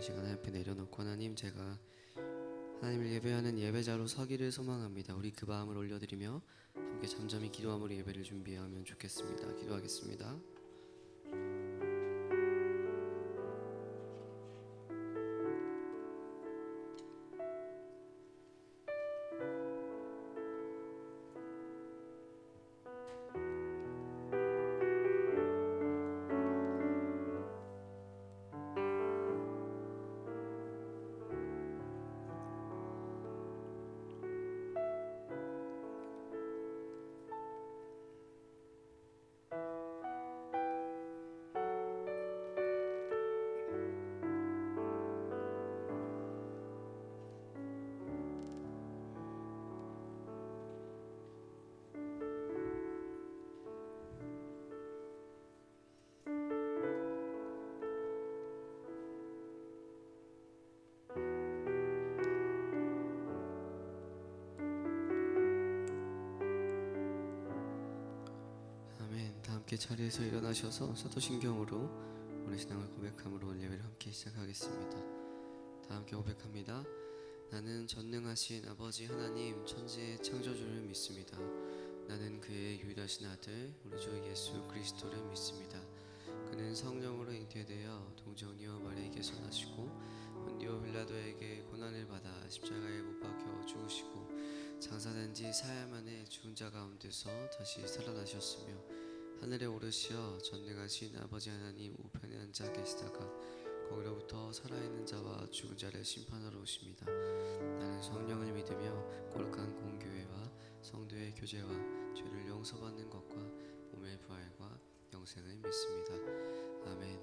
시간 하나님 앞에 내려놓고 하나님, 제가 하나님을 예배하는 예배자로 서기를 소망합니다. 우리 그 마음을 올려드리며 함께 잠잠히 기도함으로 예배를 준비하면 좋겠습니다. 기도하겠습니다. 함께 자리에서 일어나셔서 사도신경으로 오늘 신앙을 고백함으로 오늘 예배를 함께 시작하겠습니다. 다 함께 고백합니다. 나는 전능하신 아버지 하나님 천지의 창조주를 믿습니다. 나는 그의 유일하신 아들 우리 주 예수 그리스도를 믿습니다. 그는 성령으로 잉태되어 동정녀 마리아에게서 나시고 본디오 빌라도에게 고난을 받아 십자가에 못 박혀 죽으시고 장사된 지 사흘 만에 죽은 자 가운데서 다시 살아나셨으며 하늘에 오르시어 전능하신 아버지 하나님 우편에 앉아 계시다가 거기로부터 살아있는 자와 죽은 자를 심판하러 오십니다. 나는 성령을 믿으며 거룩한 공교회와 성도의 교제와 죄를 용서받는 것과 몸의 부활과 영생을 믿습니다. 아멘.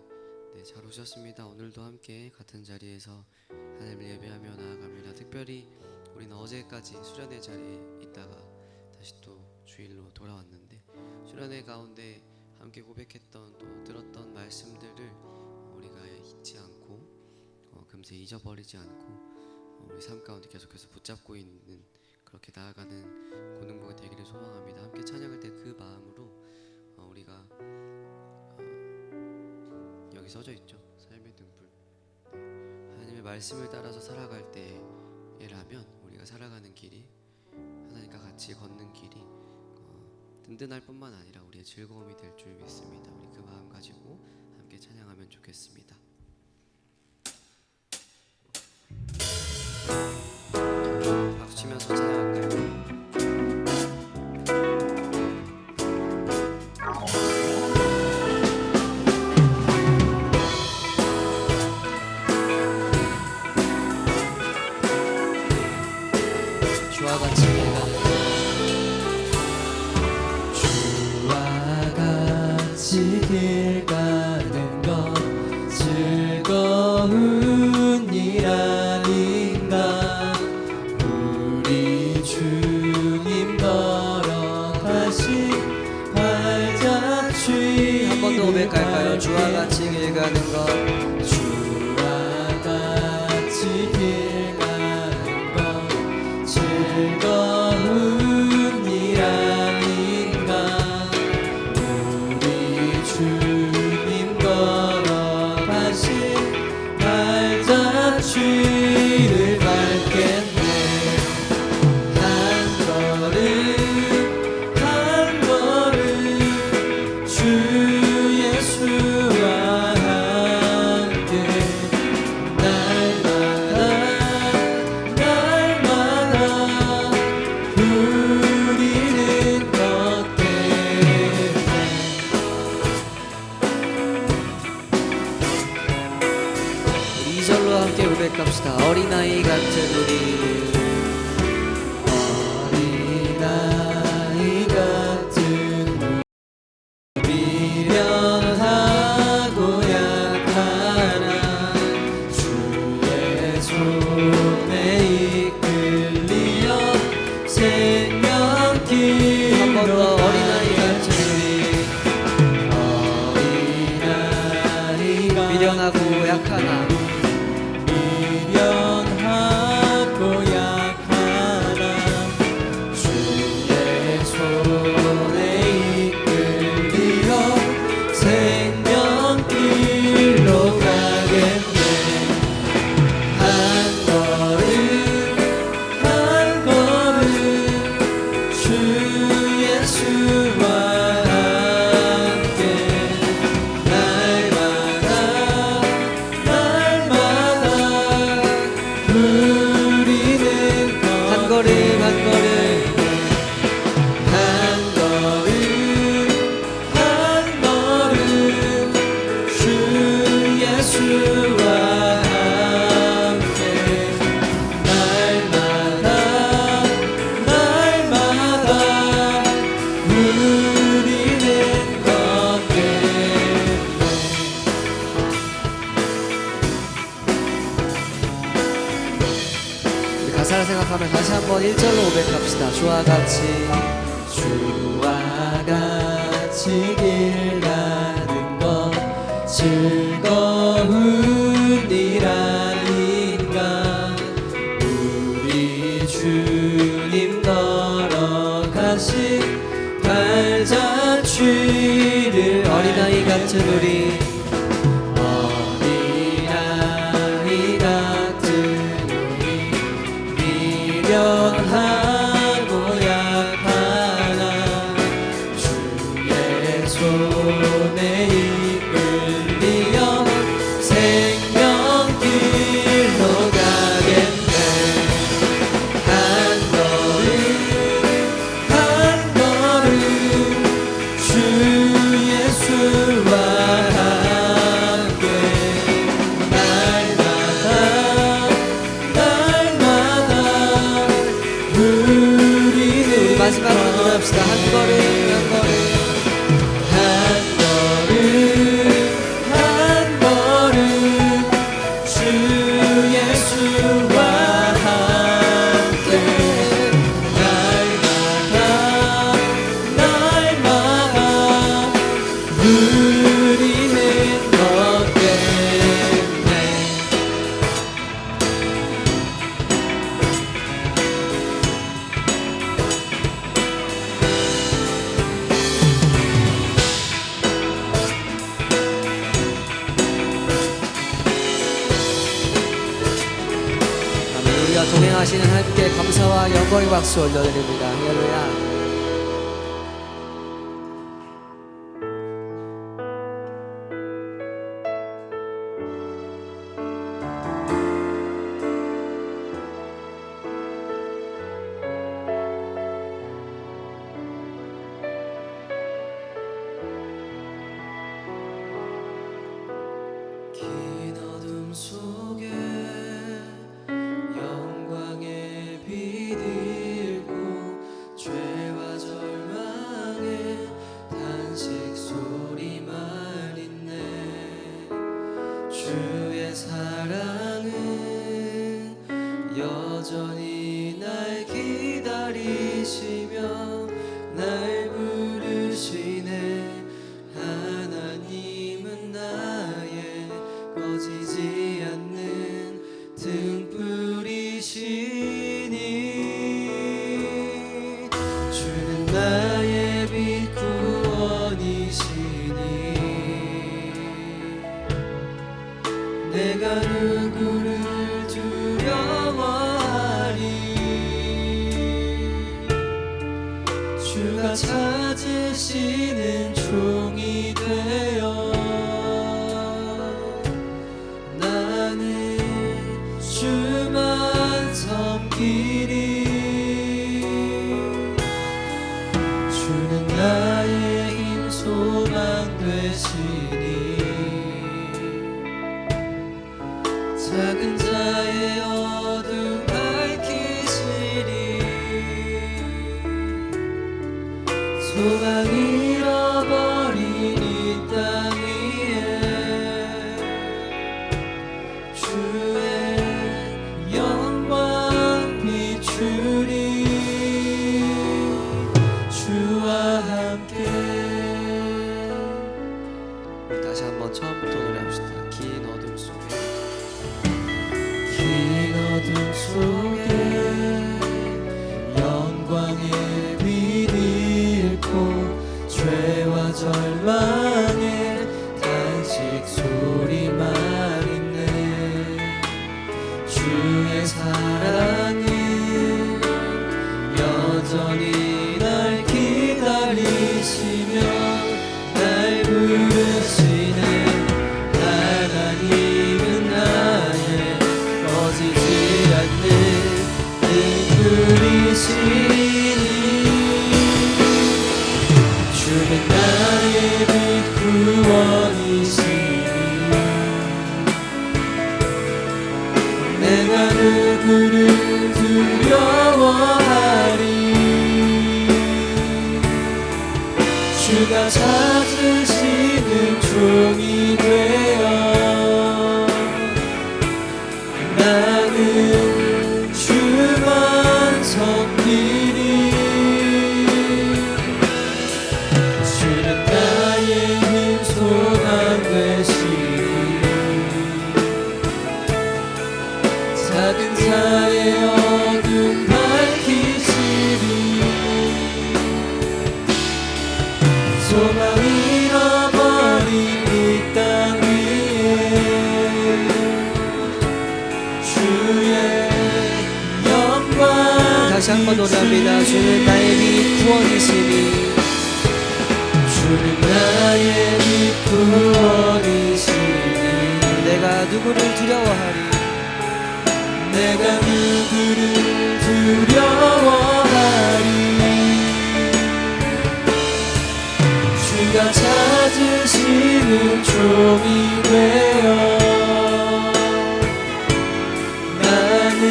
네, 잘 오셨습니다. 오늘도 함께 같은 자리에서 하나님을 예배하며 나아갑니다. 특별히 우리는 어제까지 수련회 자리에 있다가 다시 또 주일로 돌아왔는데 수련회 가운데 함께 고백했던 또 들었던 말씀들을 우리가 잊지 않고 금세 잊어버리지 않고 우리 삶 가운데 계속해서 붙잡고 있는 그렇게 나아가는 고능보가 되기를 소망합니다. 함께 찬양할 때 그 마음으로 우리가 여기 써져 있죠. 삶의 등불. 하나님의 말씀을 따라서 살아갈 때라면 우리가 살아가는 길이 하나님과 같이 걷는 길이 든든할 뿐만 아니라 우리의 즐거움이 될 줄 믿습니다. 우리 그 마음 가지고 함께 찬양하면 좋겠습니다. 박수 치면서 찬양할까요? 주와 같이 길 가는 것 즐거운 일 아닌가. 우리 주님 걸어가신 발자취 한 번 더 고백할까요? 주와 같이 길 가는 것 주와 같이 길 가는 것 즐거운 일 아닌가. 주님 걸어가신 발자취를 밟겠네. 한 걸음 한 걸음 주 예수와 함께 날마다 우리는 함께 고백합시다. 어린아이 같은 우리 어린아이 같은 미련하고 약하나 주의 손에 이끌리어 생명길로 한 번 더 어린아이 같은 어린아이가 미련하고 약하나 미련하고 약하나 주의 손에 이끌리어 생명길로 가겠네. 가사를 생각하면 다시 한번 1절로 고백합시다. 주와 같이 길 가는 것 즐거운 일 아닌가. 우리 주님 걸어가신 발자취를 어린아이 같은 우리 미련하고 약하나 주의 손에 이끌리어 생명길로 가겠네. 한 걸음 주 예수와 함께 우리 마지막으로 노래합시다. 한 걸음 주 예수와 함께 날마다 우리는 얻겠네. 우리가 동행하시는 하나님께 감사와 영광의 박수 올려드립니다. 할렐루야. 긴 어둠 속에 영광의 빛 잃고 죄와 절망의 단식 소리만 있네. 주의 사랑은 여전히 날 기다리시며 날 부르시네. 하나님은 나의 꺼지지 않는 등불이시니 주는 나의 빛 구원이시니 내가 누구를 두려워하리. 주가 찾으시는 종이 되어 나는 주만 섬기리. 주는 나의 힘 소망 되시니 작은 자의 어둠 밝히시리. 소망 잃어버린 이 땅 위에 주의 영광 비추리. 주와 함께. 다시 한번 처음부터 노래합시다. 긴 어둠 속에 영광의 빛 잃고 죄와 절망의 단식 소리만 있네. 주의 사랑은 여전히 날 기다리시며 날 부르시네. 하나님은 나의 꺼지지 않는 등불이시니 주는 나의 빛 구원이시니 내가 누구를 두려워하리. 주가 찾으시는 종이 되어 나는 주만 다시 한번 노래합니다. 주는 나의 빛 구원이시니 주는 나의 빛 구원이시니 내가 누구를 두려워하리 내가 누구를 두려워하리 주가 찾으시는 종이 되어 나는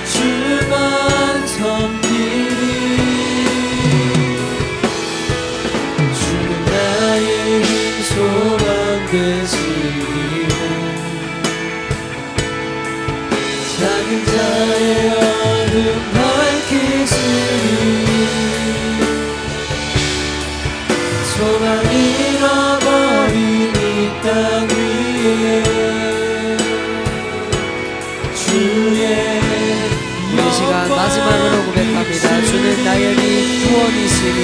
주만 섬기리 주는 나의 힘 소망 되시니 작은 자의 어둠 밝히시니 소망 잃어버린 이 땅 위에 주의 우리 시간 마지막으로 고백합니다. 주는 나의 빛 구원이시니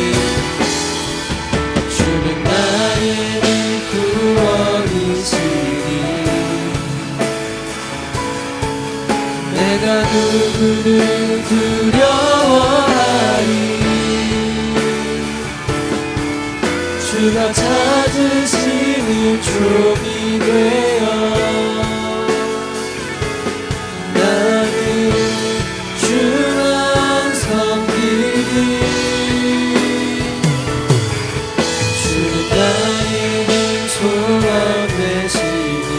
주는 나의 빛 구원이시니 내가 누구를 두려워하리 주가 찾으시는 종이 되어 나는 주만 섬기리 주는 나의 힘 소망 되시니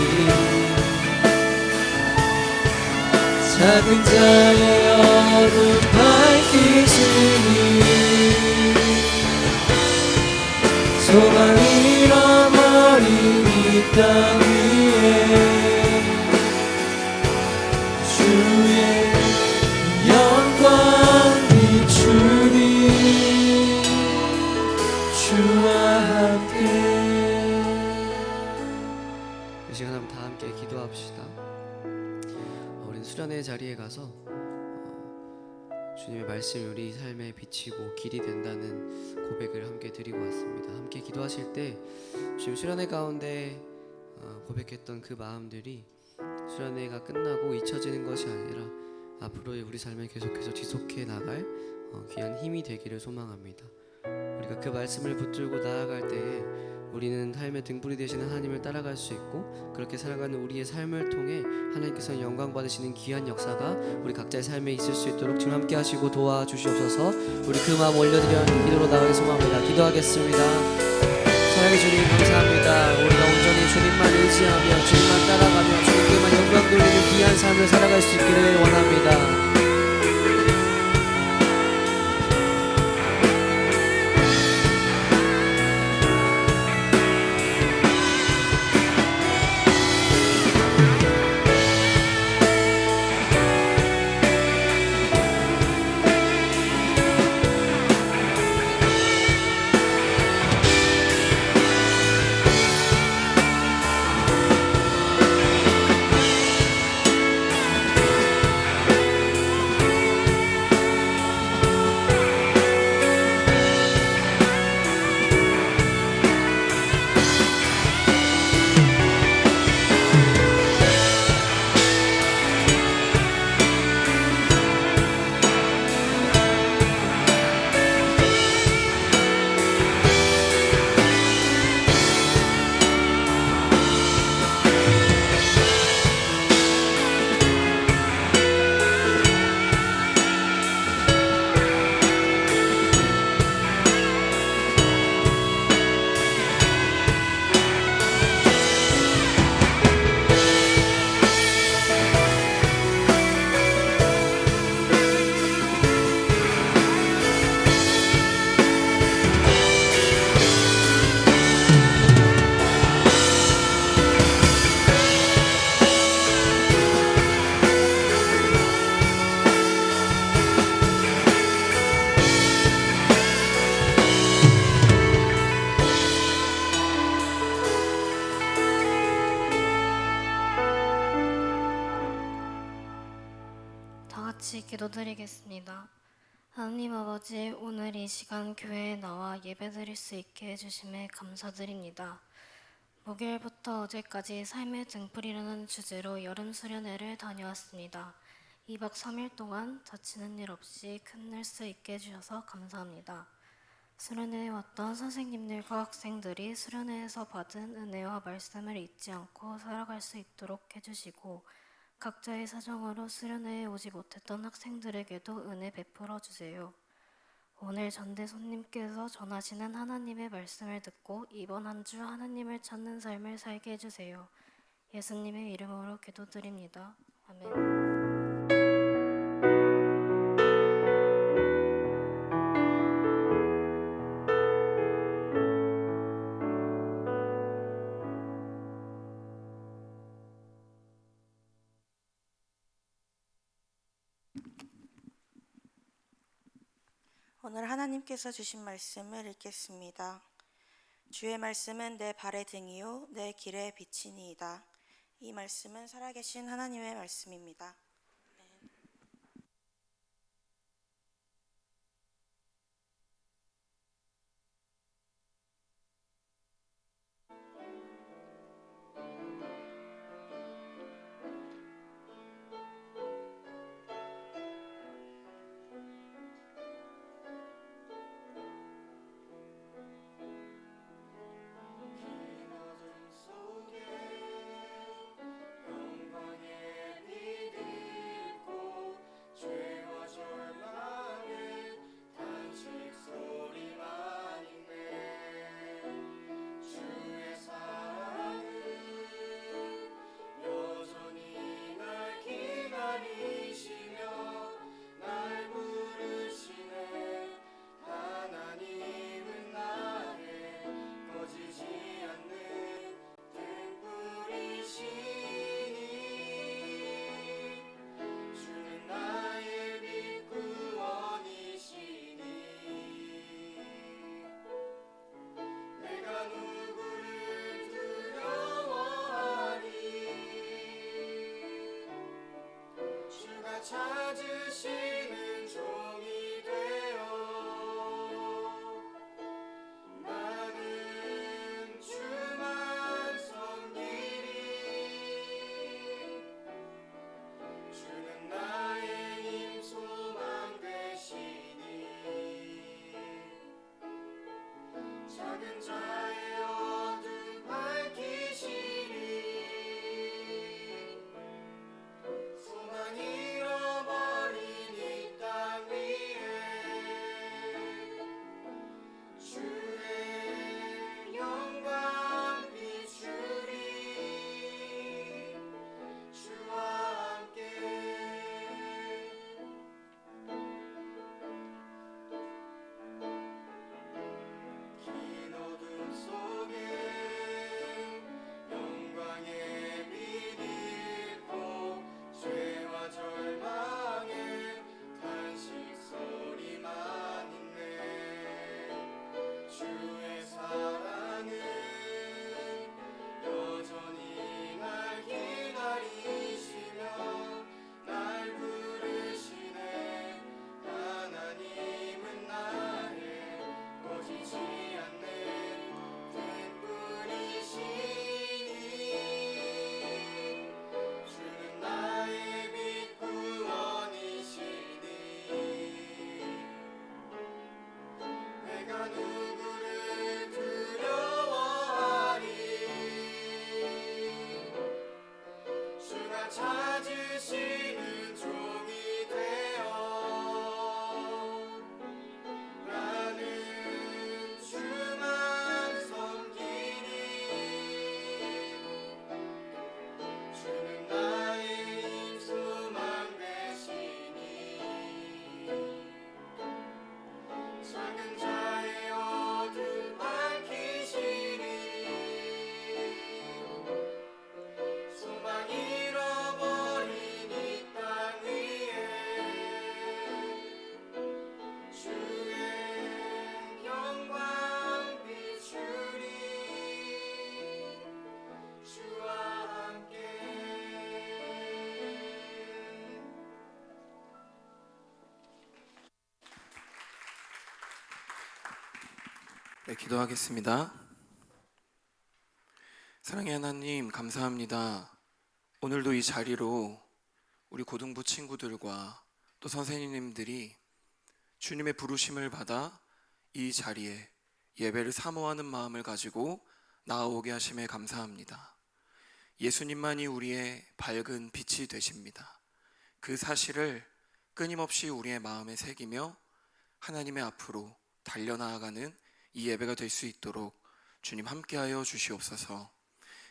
작은 자의 어둠 밝히시니 소망 잃어버린 이 땅 위에 주의 영광 비추리 주와 함께 이 시간 한번 다 함께 기도합시다. 우리는 수련의 자리에 가서 주님의 말씀이 우리 삶에 비치고 길이 된다는 고백을 함께 드리고 왔습니다. 함께 기도하실 때 지금 수련회 가운데 고백했던 그 마음들이 수련회가 끝나고 잊혀지는 것이 아니라 앞으로의 우리 삶에 계속해서 지속해 나갈 귀한 힘이 되기를 소망합니다. 우리가 그 말씀을 붙들고 나아갈 때에 우리는 삶의 등불이 되시는 하나님을 따라갈 수 있고 그렇게 살아가는 우리의 삶을 통해 하나님께서 영광 받으시는 귀한 역사가 우리 각자의 삶에 있을 수 있도록 주님 함께 하시고 도와주시옵소서. 우리 그 마음 올려드려 기도로 나가기 소망합니다. 기도하겠습니다. 사랑의 주님 감사합니다. 우리가 온전히 주님만 의지하며 주님만 따라가며 주님께만 영광 돌리는 귀한 삶을 살아갈 수 있기를 원합니다. 같이 기도드리겠습니다. 하나님 아버지, 오늘 이 시간 교회에 나와 예배드릴 수 있게 해주심에 감사드립니다. 목요일부터 어제까지 삶의 등불이라는 주제로 여름 수련회를 다녀왔습니다. 2박 3일 동안 다치는 일 없이 끝낼 수 있게 해주셔서 감사합니다. 수련회에 왔던 선생님들과 학생들이 수련회에서 받은 은혜와 말씀을 잊지 않고 살아갈 수 있도록 해주시고 각자의 사정으로 수련회에 오지 못했던 학생들에게도 은혜 베풀어 주세요. 오늘 전대 손님께서 전하시는 하나님의 말씀을 듣고 이번 한 주 하나님을 찾는 삶을 살게 해주세요. 예수님의 이름으로 기도드립니다. 아멘. 오늘 하나님께서 주신 말씀을 읽겠습니다. 주의 말씀은 내 발의 등이요 내 길의 빛이니이다. 이 말씀은 살아계신 하나님의 말씀입니다. 찾으시는 종이 되어 나는 주만 섬기리. 주는 나의 힘 소망 되시니 작은 자의 어둠 밝히시리. 소망 잃어버린 이 땅 위에 주의 영광 비추리. 주와 함께 긴 어둠 속에 영광의 빛 잃고 죄와 절망에 탄식 소리만 있네. 주의 사랑은 여전히 날 기다리시며 날 부르시네. 하나님은 나의 꺼지지 않는 등불이시니 주는 나의 빛 구원이시니 내가 누구를 두려워하리. 주가 찾으시는 종이 되어 나는 주만 섬기리. 주는 나의 힘 소망 되시니 작은 자의 어둠 밝히시리. 소망 잃어버린 이 땅 위에 주의 영광 비추리. 주와 함께 네, 기도하겠습니다. 사랑의 하나님, 감사합니다. 오늘도 이 자리로 우리 고등부 친구들과 또 선생님들이 주님의 부르심을 받아 이 자리에 예배를 사모하는 마음을 가지고 나아오게 하심에 감사합니다. 예수님만이 우리의 밝은 빛이 되십니다. 그 사실을 끊임없이 우리의 마음에 새기며 하나님의 앞으로 달려나아가는 이 예배가 될 수 있도록 주님 함께하여 주시옵소서.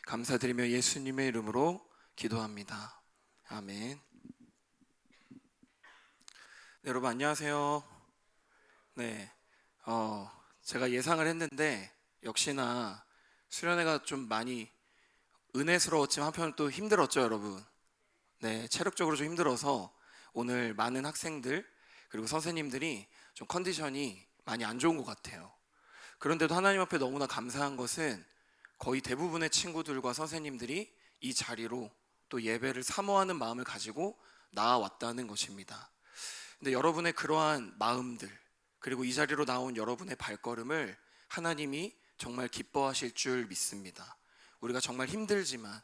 감사드리며 예수님의 이름으로 기도합니다. 아멘. 네, 여러분 안녕하세요. 네, 제가 예상을 했는데 역시나 수련회가 좀 많이 은혜스러웠지만 한편은 또 힘들었죠, 여러분. 네, 체력적으로 좀 힘들어서 오늘 많은 학생들 그리고 선생님들이 좀 컨디션이 많이 안 좋은 것 같아요. 그런데도 하나님 앞에 너무나 감사한 것은 거의 대부분의 친구들과 선생님들이 이 자리로 또 예배를 사모하는 마음을 가지고 나아왔다는 것입니다. 근데 여러분의 그러한 마음들 그리고 이 자리로 나온 여러분의 발걸음을 하나님이 정말 기뻐하실 줄 믿습니다. 우리가 정말 힘들지만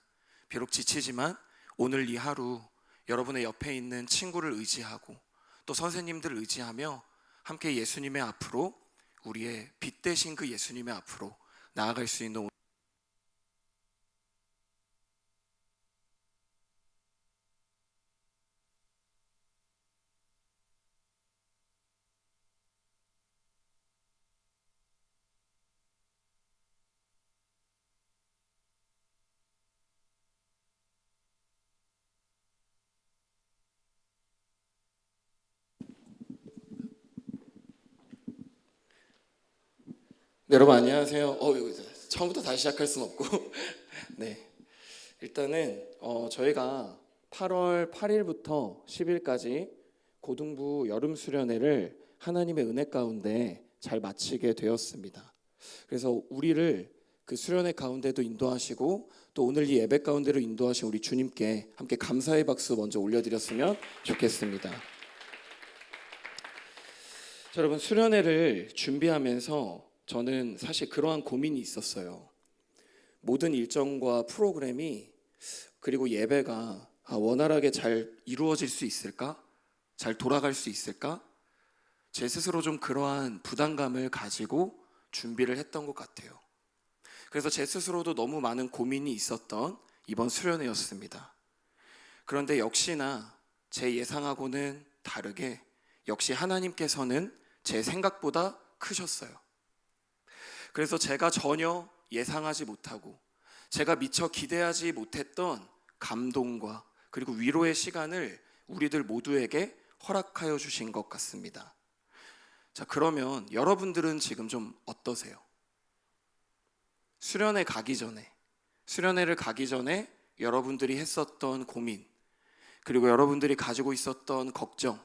비록 지치지만 오늘 이 하루 여러분의 옆에 있는 친구를 의지하고 또 선생님들을 의지하며 함께 예수님의 앞으로 우리의 빛 되신 그 예수님의 앞으로 나아갈 수 있는 네, 여러분 안녕하세요. 처음부터 다시 시작할 수는 없고 네, 일단은 저희가 8월 8일부터 10일까지 고등부 여름 수련회를 하나님의 은혜 가운데 잘 마치게 되었습니다. 그래서 우리를 그 수련회 가운데도 인도하시고 또 오늘 이 예배 가운데로 인도하신 우리 주님께 함께 감사의 박수 먼저 올려드렸으면 좋겠습니다. 자, 여러분 수련회를 준비하면서 저는 사실 그러한 고민이 있었어요. 모든 일정과 프로그램이 그리고 예배가 원활하게 잘 이루어질 수 있을까? 잘 돌아갈 수 있을까? 제 스스로 좀 그러한 부담감을 가지고 준비를 했던 것 같아요. 그래서 제 스스로도 너무 많은 고민이 있었던 이번 수련회였습니다. 그런데 역시나 제 예상하고는 다르게 역시 하나님께서는 제 생각보다 크셨어요. 그래서 제가 전혀 예상하지 못하고 제가 미처 기대하지 못했던 감동과 그리고 위로의 시간을 우리들 모두에게 허락하여 주신 것 같습니다. 자, 그러면 여러분들은 지금 좀 어떠세요? 수련회를 가기 전에 여러분들이 했었던 고민, 그리고 여러분들이 가지고 있었던 걱정,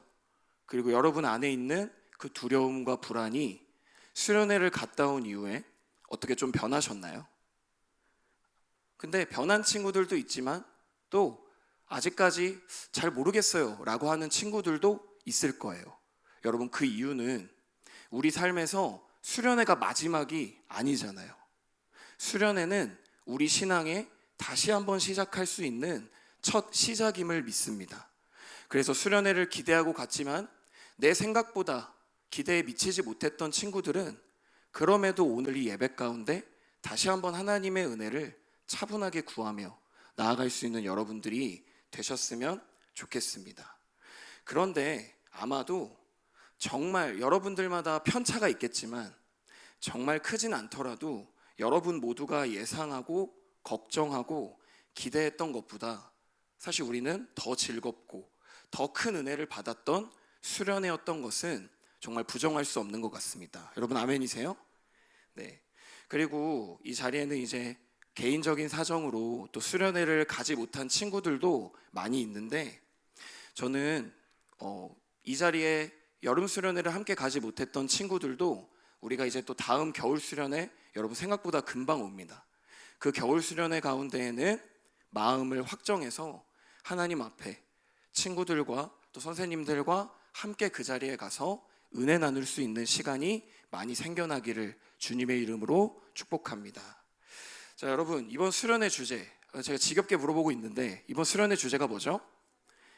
그리고 여러분 안에 있는 그 두려움과 불안이 수련회를 갔다 온 이후에 어떻게 좀 변하셨나요? 근데 변한 친구들도 있지만 또 아직까지 잘 모르겠어요 라고 하는 친구들도 있을 거예요. 여러분, 그 이유는 우리 삶에서 수련회가 마지막이 아니잖아요. 수련회는 우리 신앙에 다시 한번 시작할 수 있는 첫 시작임을 믿습니다. 그래서 수련회를 기대하고 갔지만 내 생각보다 기대에 미치지 못했던 친구들은 그럼에도 오늘 이 예배 가운데 다시 한번 하나님의 은혜를 차분하게 구하며 나아갈 수 있는 여러분들이 되셨으면 좋겠습니다. 그런데 아마도 정말 여러분들마다 편차가 있겠지만 정말 크진 않더라도 여러분 모두가 예상하고 걱정하고 기대했던 것보다 사실 우리는 더 즐겁고 더 큰 은혜를 받았던 수련회였던 것은 정말 부정할 수 없는 것 같습니다. 여러분 아멘이세요? 네. 그리고 이 자리에는 이제 개인적인 사정으로 또 수련회를 가지 못한 친구들도 많이 있는데 저는 이 자리에 여름 수련회를 함께 가지 못했던 친구들도 우리가 이제 또 다음 겨울 수련회 여러분 생각보다 금방 옵니다. 그 겨울 수련회 가운데에는 마음을 확정해서 하나님 앞에 친구들과 또 선생님들과 함께 그 자리에 가서 은혜 나눌 수 있는 시간이 많이 생겨나기를 주님의 이름으로 축복합니다. 자, 여러분 이번 수련회 주제 제가 지겹게 물어보고 있는데 이번 수련회 주제가 뭐죠?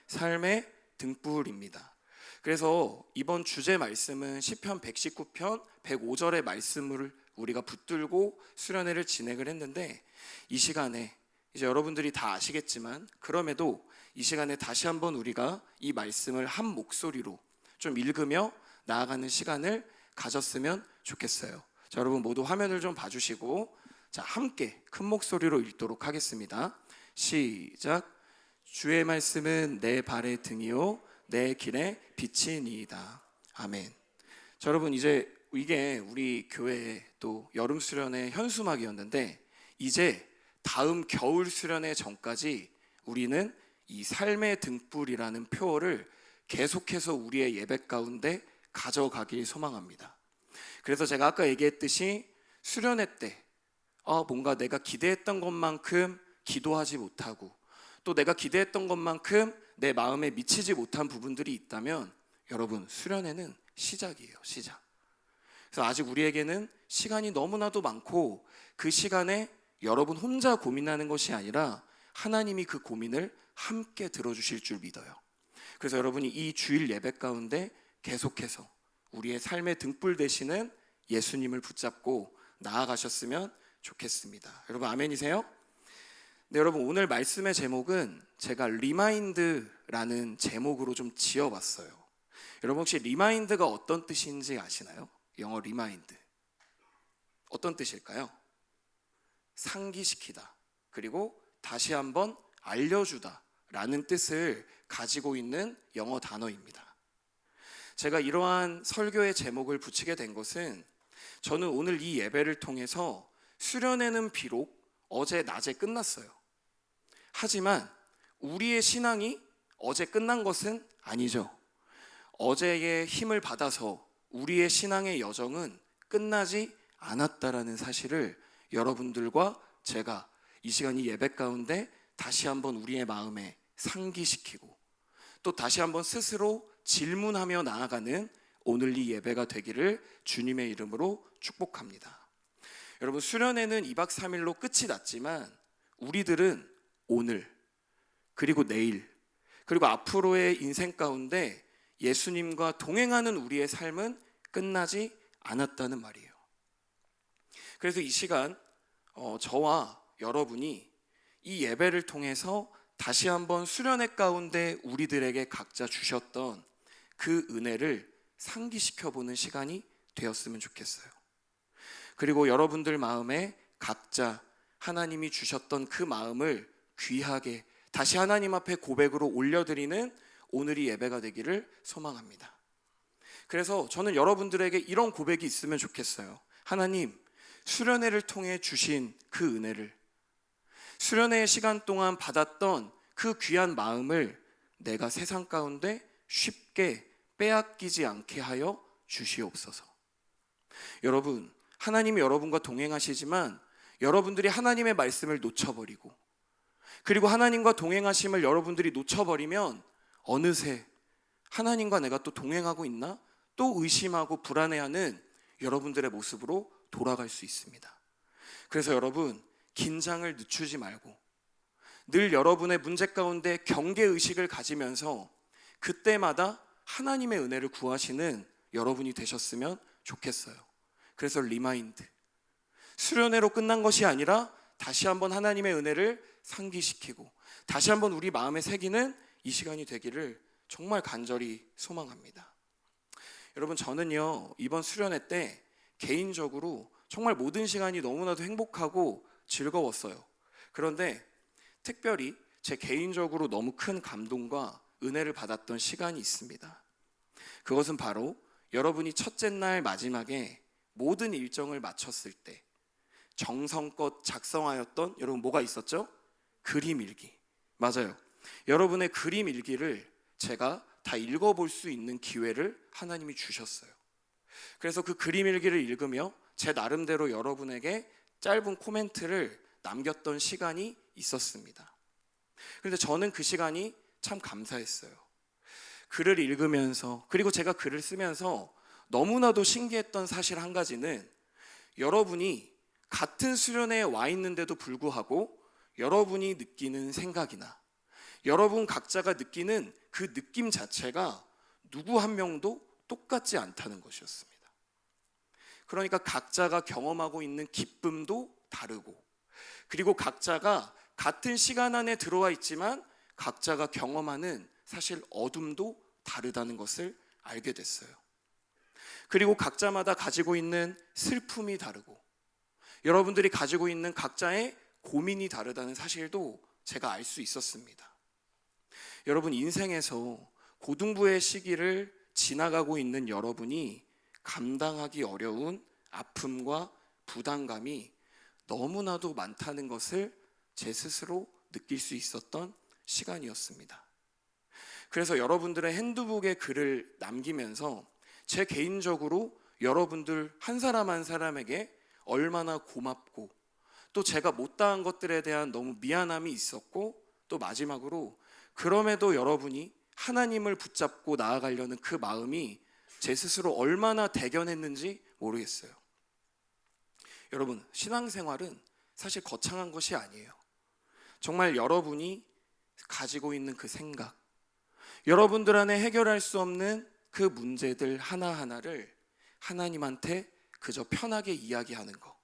삶의 등불입니다. 그래서 이번 주제 말씀은 시편 119편 105절의 말씀을 우리가 붙들고 수련회를 진행을 했는데, 이 시간에 이제 여러분들이 다 아시겠지만 그럼에도 이 시간에 다시 한번 우리가 이 말씀을 한 목소리로 좀 읽으며 나아가는 시간을 가졌으면 좋겠어요. 자, 여러분 모두 화면을 좀 봐주시고, 자, 함께 큰 목소리로 읽도록 하겠습니다. 시작. 주의 말씀은 내 발의 등이요 내 길의 빛이니이다. 아멘. 자, 여러분 이제 이게 우리 교회의 또 여름 수련회 현수막이었는데, 이제 다음 겨울 수련회 전까지 우리는 이 삶의 등불이라는 표어를 계속해서 우리의 예배 가운데 가져가길 소망합니다. 그래서 제가 아까 얘기했듯이 수련회 때 뭔가 내가 기대했던 것만큼 기도하지 못하고, 또 내가 기대했던 것만큼 내 마음에 미치지 못한 부분들이 있다면, 여러분 수련회는 시작이에요. 시작. 그래서 아직 우리에게는 시간이 너무나도 많고, 그 시간에 여러분 혼자 고민하는 것이 아니라 하나님이 그 고민을 함께 들어주실 줄 믿어요. 그래서 여러분이 이 주일 예배 가운데 계속해서 우리의 삶의 등불 되시는 예수님을 붙잡고 나아가셨으면 좋겠습니다. 여러분 아멘이세요? 네, 여러분 오늘 말씀의 제목은 제가 리마인드라는 제목으로 좀 지어봤어요. 여러분 혹시 리마인드가 어떤 뜻인지 아시나요? 영어 리마인드 어떤 뜻일까요? 상기시키다, 그리고 다시 한번 알려주다 라는 뜻을 가지고 있는 영어 단어입니다. 제가 이러한 설교의 제목을 붙이게 된 것은, 저는 오늘 이 예배를 통해서 수련회는 비록 어제 낮에 끝났어요. 하지만 우리의 신앙이 어제 끝난 것은 아니죠. 어제의 힘을 받아서 우리의 신앙의 여정은 끝나지 않았다라는 사실을 여러분들과 제가 이 시간 이 예배 가운데 다시 한번 우리의 마음에 상기시키고, 또 다시 한번 스스로 질문하며 나아가는 오늘 이 예배가 되기를 주님의 이름으로 축복합니다. 여러분 수련회는 2박 3일로 끝이 났지만, 우리들은 오늘, 그리고 내일, 그리고 앞으로의 인생 가운데 예수님과 동행하는 우리의 삶은 끝나지 않았다는 말이에요. 그래서 이 시간 저와 여러분이 이 예배를 통해서 다시 한번 수련회 가운데 우리들에게 각자 주셨던 그 은혜를 상기시켜보는 시간이 되었으면 좋겠어요. 그리고 여러분들 마음에 각자 하나님이 주셨던 그 마음을 귀하게 다시 하나님 앞에 고백으로 올려드리는 오늘이 예배가 되기를 소망합니다. 그래서 저는 여러분들에게 이런 고백이 있으면 좋겠어요. 하나님, 수련회를 통해 주신 그 은혜를, 수련회의 시간 동안 받았던 그 귀한 마음을 내가 세상 가운데 쉽게 빼앗기지 않게 하여 주시옵소서. 여러분, 하나님이 여러분과 동행하시지만 여러분들이 하나님의 말씀을 놓쳐버리고, 그리고 하나님과 동행하심을 여러분들이 놓쳐버리면 어느새 하나님과 내가 또 동행하고 있나? 또 의심하고 불안해하는 여러분들의 모습으로 돌아갈 수 있습니다. 그래서 여러분, 긴장을 늦추지 말고 늘 여러분의 문제 가운데 경계의식을 가지면서 그때마다 하나님의 은혜를 구하시는 여러분이 되셨으면 좋겠어요. 그래서 리마인드, 수련회로 끝난 것이 아니라 다시 한번 하나님의 은혜를 상기시키고 다시 한번 우리 마음에 새기는 이 시간이 되기를 정말 간절히 소망합니다. 여러분, 저는요 이번 수련회 때 개인적으로 정말 모든 시간이 너무나도 행복하고 즐거웠어요. 그런데 특별히 제 개인적으로 너무 큰 감동과 은혜를 받았던 시간이 있습니다. 그것은 바로 여러분이 첫째 날 마지막에 모든 일정을 마쳤을 때 정성껏 작성하였던, 여러분 뭐가 있었죠? 그림 일기. 맞아요. 여러분의 그림 일기를 제가 다 읽어볼 수 있는 기회를 하나님이 주셨어요. 그래서 그 그림 일기를 읽으며 제 나름대로 여러분에게 짧은 코멘트를 남겼던 시간이 있었습니다. 그런데 저는 그 시간이 참 감사했어요. 글을 읽으면서, 그리고 제가 글을 쓰면서 너무나도 신기했던 사실 한 가지는, 여러분이 같은 수련회에 와 있는데도 불구하고 여러분이 느끼는 생각이나 여러분 각자가 느끼는 그 느낌 자체가 누구 한 명도 똑같지 않다는 것이었습니다. 그러니까 각자가 경험하고 있는 기쁨도 다르고, 그리고 각자가 같은 시간 안에 들어와 있지만 각자가 경험하는 사실 어둠도 다르다는 것을 알게 됐어요. 그리고 각자마다 가지고 있는 슬픔이 다르고, 여러분들이 가지고 있는 각자의 고민이 다르다는 사실도 제가 알 수 있었습니다. 여러분, 인생에서 고등부의 시기를 지나가고 있는 여러분이 감당하기 어려운 아픔과 부담감이 너무나도 많다는 것을 제 스스로 느낄 수 있었던 시간이었습니다. 그래서 여러분들의 핸드북에 글을 남기면서 제 개인적으로 여러분들 한 사람 한 사람에게 얼마나 고맙고, 또 제가 못다한 것들에 대한 너무 미안함이 있었고, 또 마지막으로 그럼에도 여러분이 하나님을 붙잡고 나아가려는 그 마음이 제 스스로 얼마나 대견했는지 모르겠어요. 여러분, 신앙생활은 사실 거창한 것이 아니에요. 정말 여러분이 가지고 있는 그 생각, 여러분들 안에 해결할 수 없는 그 문제들 하나하나를 하나님한테 그저 편하게 이야기하는 것,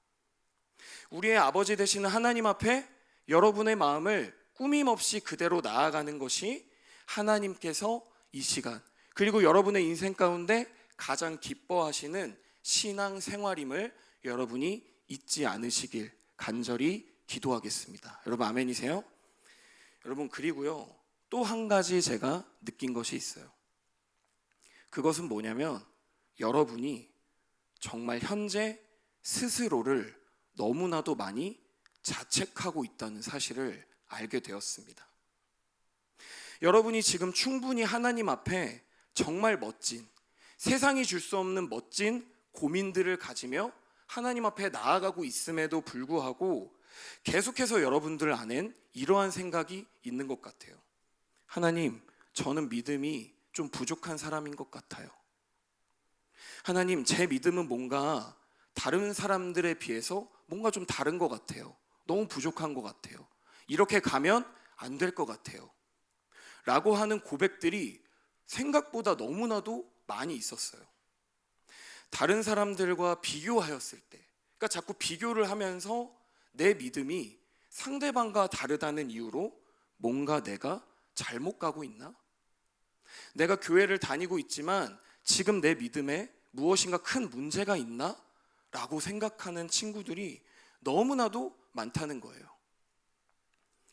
우리의 아버지 되시는 하나님 앞에 여러분의 마음을 꾸밈없이 그대로 나아가는 것이 하나님께서 이 시간, 그리고 여러분의 인생 가운데 가장 기뻐하시는 신앙생활임을 여러분이 잊지 않으시길 간절히 기도하겠습니다. 여러분, 아멘이세요? 여러분, 그리고요, 또 한 가지 제가 느낀 것이 있어요. 그것은 뭐냐면, 여러분이 정말 현재 스스로를 너무나도 많이 자책하고 있다는 사실을 알게 되었습니다. 여러분이 지금 충분히 하나님 앞에 정말 멋진, 세상이 줄 수 없는 멋진 고민들을 가지며 하나님 앞에 나아가고 있음에도 불구하고 계속해서 여러분들 안엔 이러한 생각이 있는 것 같아요. 하나님, 저는 믿음이 좀 부족한 사람인 것 같아요. 하나님, 제 믿음은 뭔가 다른 사람들에 비해서 뭔가 좀 다른 것 같아요. 너무 부족한 것 같아요. 이렇게 가면 안 될 것 같아요. 라고 하는 고백들이 생각보다 너무나도 많이 있었어요. 다른 사람들과 비교하였을 때, 그러니까 자꾸 비교를 하면서 내 믿음이 상대방과 다르다는 이유로 뭔가 내가 잘못 가고 있나? 내가 교회를 다니고 있지만 지금 내 믿음에 무엇인가 큰 문제가 있나? 라고 생각하는 친구들이 너무나도 많다는 거예요.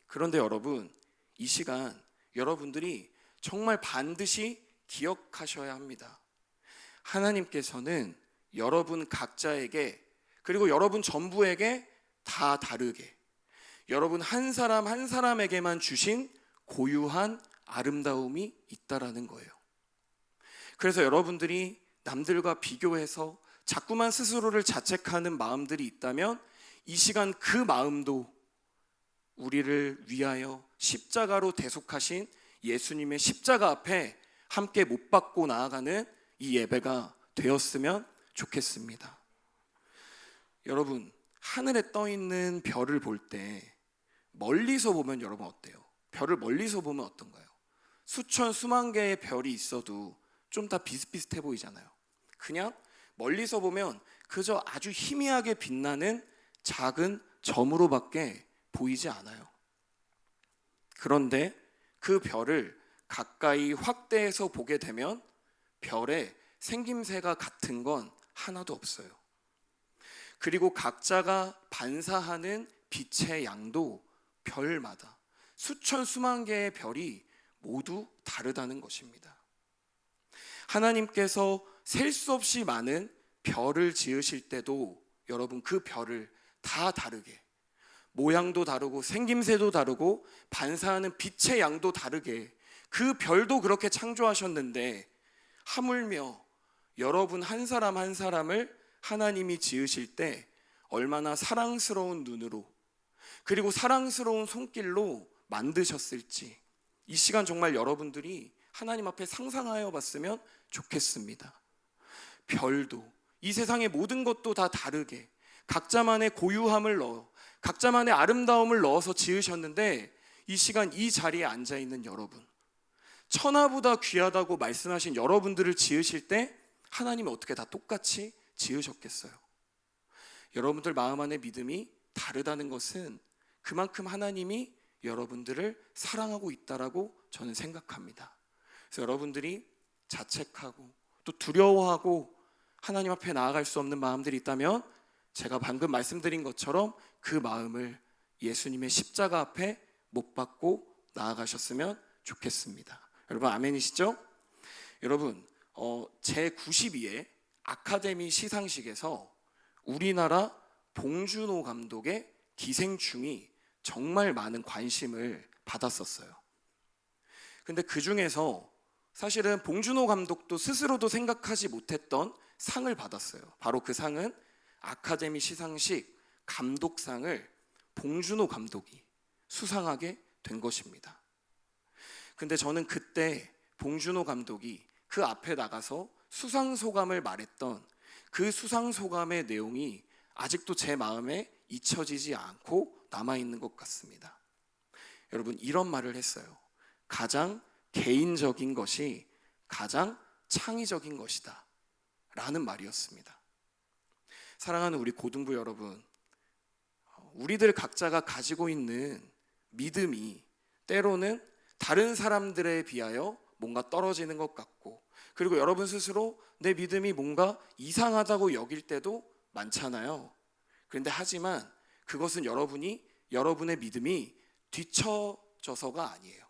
그런데 여러분, 이 시간 여러분들이 정말 반드시 기억하셔야 합니다. 하나님께서는 여러분 각자에게, 그리고 여러분 전부에게 다 다르게, 여러분 한 사람 한 사람에게만 주신 고유한 아름다움이 있다라는 거예요. 그래서 여러분들이 남들과 비교해서 자꾸만 스스로를 자책하는 마음들이 있다면 이 시간 그 마음도 우리를 위하여 십자가로 대속하신 예수님의 십자가 앞에 함께 못 박고 나아가는 이 예배가 되었으면 좋겠습니다. 여러분, 하늘에 떠 있는 별을 볼 때 멀리서 보면 여러분 어때요? 별을 멀리서 보면 어떤가요? 수천 수만 개의 별이 있어도 좀 다 비슷비슷해 보이잖아요. 그냥 멀리서 보면 그저 아주 희미하게 빛나는 작은 점으로밖에 보이지 않아요. 그런데 그 별을 가까이 확대해서 보게 되면 별의 생김새가 같은 건 하나도 없어요. 그리고 각자가 반사하는 빛의 양도 별마다 수천 수만 개의 별이 모두 다르다는 것입니다. 하나님께서 셀 수 없이 많은 별을 지으실 때도 여러분 그 별을 다 다르게, 모양도 다르고 생김새도 다르고 반사하는 빛의 양도 다르게 그 별도 그렇게 창조하셨는데, 하물며 여러분 한 사람 한 사람을 하나님이 지으실 때 얼마나 사랑스러운 눈으로, 그리고 사랑스러운 손길로 만드셨을지 이 시간 정말 여러분들이 하나님 앞에 상상하여 봤으면 좋겠습니다. 별도, 이 세상의 모든 것도 다 다르게 각자만의 고유함을 넣어, 각자만의 아름다움을 넣어서 지으셨는데 이 시간 이 자리에 앉아 있는 여러분, 천하보다 귀하다고 말씀하신 여러분들을 지으실 때 하나님이 어떻게 다 똑같이 지으셨겠어요? 여러분들 마음 안에 믿음이 다르다는 것은 그만큼 하나님이 여러분들을 사랑하고 있다라고 저는 생각합니다. 그래서 여러분들이 자책하고 또 두려워하고 하나님 앞에 나아갈 수 없는 마음들이 있다면 제가 방금 말씀드린 것처럼 그 마음을 예수님의 십자가 앞에 못 박고 나아가셨으면 좋겠습니다. 여러분 아멘이시죠? 여러분 제92회 아카데미 시상식에서 우리나라 봉준호 감독의 기생충이 정말 많은 관심을 받았었어요. 근데 그 중에서 사실은 봉준호 감독도 스스로도 생각하지 못했던 상을 받았어요. 바로 그 상은 아카데미 시상식 감독상을 봉준호 감독이 수상하게 된 것입니다. 근데 저는 그때 봉준호 감독이 그 앞에 나가서 수상소감을 말했던 그 수상소감의 내용이 아직도 제 마음에 잊혀지지 않고 남아있는 것 같습니다. 여러분 이런 말을 했어요. 가장 개인적인 것이 가장 창의적인 것이다 라는 말이었습니다. 사랑하는 우리 고등부 여러분, 우리들 각자가 가지고 있는 믿음이 때로는 다른 사람들에 비하여 뭔가 떨어지는 것 같고, 그리고 여러분 스스로 내 믿음이 뭔가 이상하다고 여길 때도 많잖아요. 그런데 하지만 그것은 여러분의 믿음이 뒤처져서가 아니에요.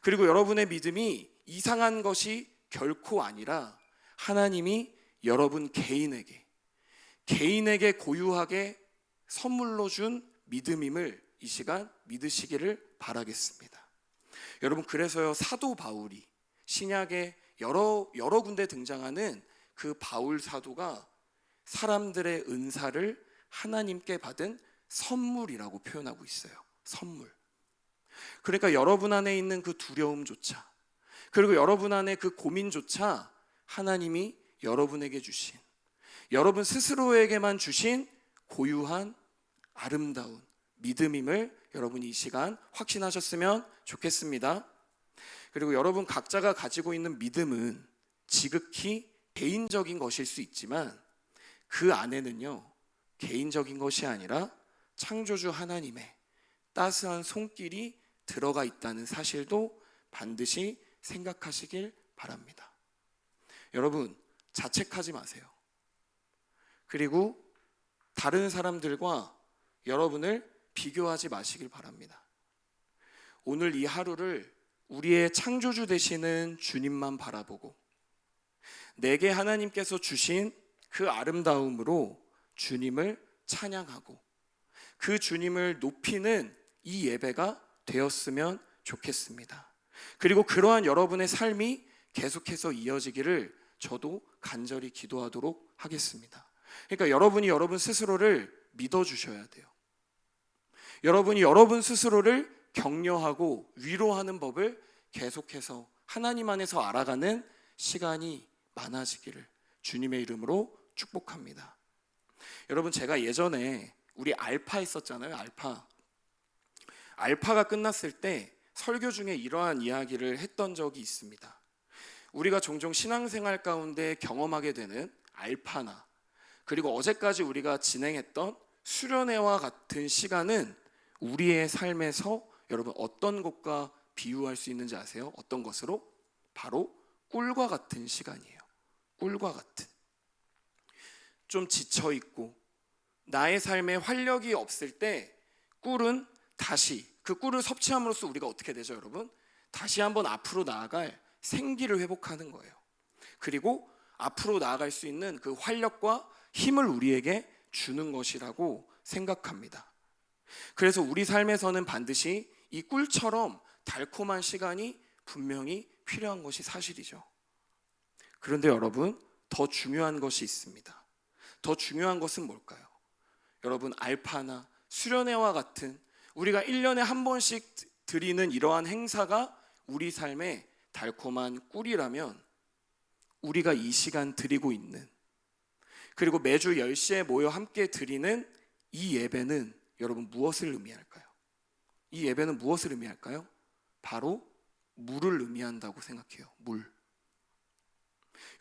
그리고 여러분의 믿음이 이상한 것이 결코 아니라 하나님이 여러분 개인에게 고유하게 선물로 준 믿음임을 이 시간 믿으시기를 바라겠습니다. 여러분 그래서요, 사도 바울이 신약에 여러 군데 등장하는 그 바울 사도가 사람들의 은사를 하나님께 받은 선물이라고 표현하고 있어요. 선물. 그러니까 여러분 안에 있는 그 두려움조차, 그리고 여러분 안에 그 고민조차 하나님이 여러분에게 주신, 여러분 스스로에게만 주신 고유한 아름다운 믿음임을 여러분이 이 시간 확신하셨으면 좋겠습니다. 그리고 여러분 각자가 가지고 있는 믿음은 지극히 개인적인 것일 수 있지만 그 안에는요, 개인적인 것이 아니라 창조주 하나님의 따스한 손길이 들어가 있다는 사실도 반드시 생각하시길 바랍니다. 여러분 자책하지 마세요. 그리고 다른 사람들과 여러분을 비교하지 마시길 바랍니다. 오늘 이 하루를 우리의 창조주 되시는 주님만 바라보고 내게 하나님께서 주신 그 아름다움으로 주님을 찬양하고 그 주님을 높이는 이 예배가 되었으면 좋겠습니다. 그리고 그러한 여러분의 삶이 계속해서 이어지기를 저도 간절히 기도하도록 하겠습니다. 그러니까 여러분이 여러분 스스로를 믿어주셔야 돼요. 여러분이 여러분 스스로를 격려하고 위로하는 법을 계속해서 하나님 안에서 알아가는 시간이 많아지기를 주님의 이름으로 축복합니다. 여러분 제가 예전에 우리 알파 했었잖아요. 알파가 끝났을 때 설교 중에 이러한 이야기를 했던 적이 있습니다. 우리가 종종 신앙생활 가운데 경험하게 되는 알파나, 그리고 어제까지 우리가 진행했던 수련회와 같은 시간은 우리의 삶에서 여러분 어떤 것과 비유할 수 있는지 아세요? 어떤 것으로? 바로 꿀과 같은 시간이에요. 꿀과 같은. 좀 지쳐있고 나의 삶에 활력이 없을 때 꿀은 다시 그 꿀을 섭취함으로써 우리가 어떻게 되죠, 여러분? 다시 한번 앞으로 나아갈 생기를 회복하는 거예요. 그리고 앞으로 나아갈 수 있는 그 활력과 힘을 우리에게 주는 것이라고 생각합니다. 그래서 우리 삶에서는 반드시 이 꿀처럼 달콤한 시간이 분명히 필요한 것이 사실이죠. 그런데 여러분 더 중요한 것이 있습니다. 더 중요한 것은 뭘까요? 여러분 알파나 수련회와 같은 우리가 1년에 한 번씩 드리는 이러한 행사가 우리 삶의 달콤한 꿀이라면 우리가 이 시간 드리고 있는, 그리고 매주 10시에 모여 함께 드리는 이 예배는 여러분 무엇을 의미할까요? 이 예배는 무엇을 의미할까요? 바로 물을 의미한다고 생각해요. 물.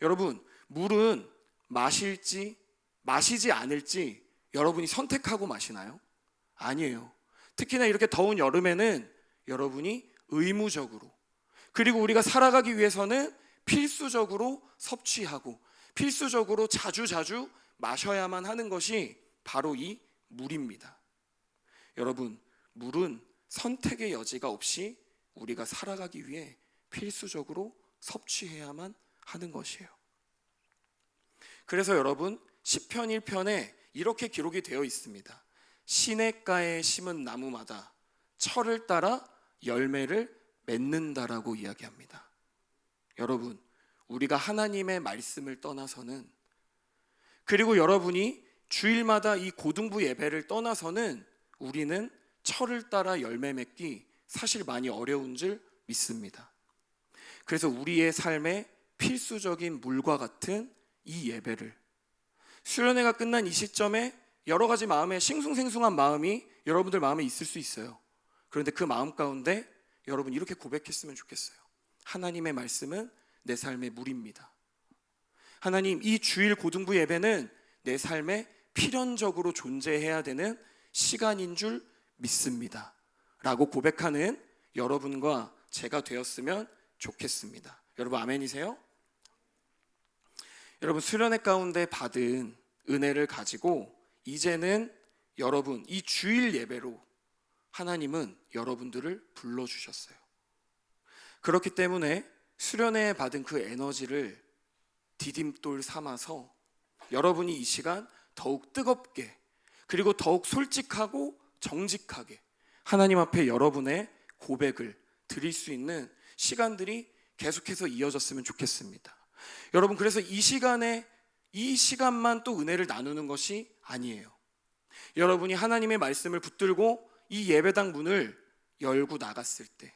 여러분, 물은 마실지 마시지 않을지 여러분이 선택하고 마시나요? 아니에요. 특히나 이렇게 더운 여름에는 여러분이 의무적으로, 그리고 우리가 살아가기 위해서는 필수적으로 섭취하고 필수적으로 자주 마셔야만 하는 것이 바로 이 물입니다. 여러분, 물은 선택의 여지가 없이 우리가 살아가기 위해 필수적으로 섭취해야만 하는 것이에요. 그래서 여러분, 시편 1편에 이렇게 기록이 되어 있습니다. 시냇가에 심은 나무마다 철을 따라 열매를 맺는다라고 이야기합니다. 여러분, 우리가 하나님의 말씀을 떠나서는, 그리고 여러분이 주일마다 이 고등부 예배를 떠나서는 우리는 철을 따라 열매 맺기 사실 많이 어려운 줄 믿습니다. 그래서 우리의 삶에 필수적인 물과 같은 이 예배를, 수련회가 끝난 이 시점에 여러 가지 마음에 싱숭생숭한 마음이 여러분들 마음에 있을 수 있어요. 그런데 그 마음 가운데 여러분 이렇게 고백했으면 좋겠어요. 하나님의 말씀은 내 삶의 물입니다. 하나님, 이 주일 고등부 예배는 내 삶에 필연적으로 존재해야 되는 시간인 줄 믿습니다 라고 고백하는 여러분과 제가 되었으면 좋겠습니다. 여러분 아멘이세요? 여러분, 수련회 가운데 받은 은혜를 가지고 이제는 여러분 이 주일 예배로 하나님은 여러분들을 불러주셨어요. 그렇기 때문에 수련회에 받은 그 에너지를 디딤돌 삼아서 여러분이 이 시간 더욱 뜨겁게, 그리고 더욱 솔직하고 정직하게 하나님 앞에 여러분의 고백을 드릴 수 있는 시간들이 계속해서 이어졌으면 좋겠습니다. 여러분, 그래서 이 시간만 또 은혜를 나누는 것이 아니에요. 여러분이 하나님의 말씀을 붙들고 이 예배당 문을 열고 나갔을 때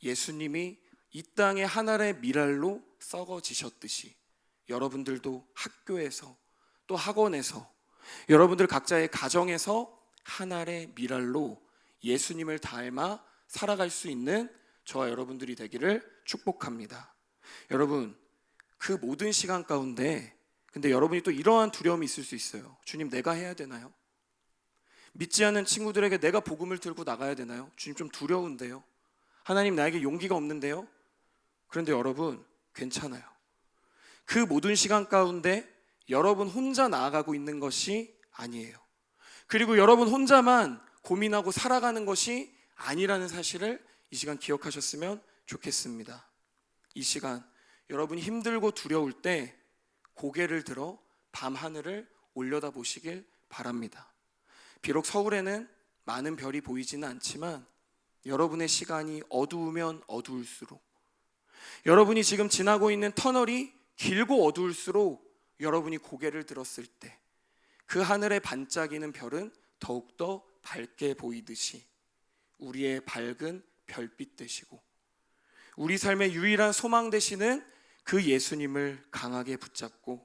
예수님이 이 땅의 하늘의 미랄로 썩어지셨듯이 여러분들도 학교에서, 또 학원에서, 여러분들 각자의 가정에서 하늘의 미랄로 예수님을 닮아 살아갈 수 있는 저와 여러분들이 되기를 축복합니다. 여러분, 그 모든 시간 가운데 근데 여러분이 또 이러한 두려움이 있을 수 있어요. 주님, 내가 해야 되나요? 믿지 않는 친구들에게 내가 복음을 들고 나가야 되나요? 주님, 좀 두려운데요. 하나님, 나에게 용기가 없는데요. 그런데 여러분, 괜찮아요. 그 모든 시간 가운데 여러분 혼자 나아가고 있는 것이 아니에요. 그리고 여러분 혼자만 고민하고 살아가는 것이 아니라는 사실을 이 시간 기억하셨으면 좋겠습니다. 이 시간 여러분이 힘들고 두려울 때 고개를 들어 밤하늘을 올려다보시길 바랍니다. 비록 서울에는 많은 별이 보이지는 않지만 여러분의 시간이 어두우면 어두울수록, 여러분이 지금 지나고 있는 터널이 길고 어두울수록 여러분이 고개를 들었을 때 그 하늘에 반짝이는 별은 더욱더 밝게 보이듯이 우리의 밝은 별빛 되시고 우리 삶의 유일한 소망 되시는 그 예수님을 강하게 붙잡고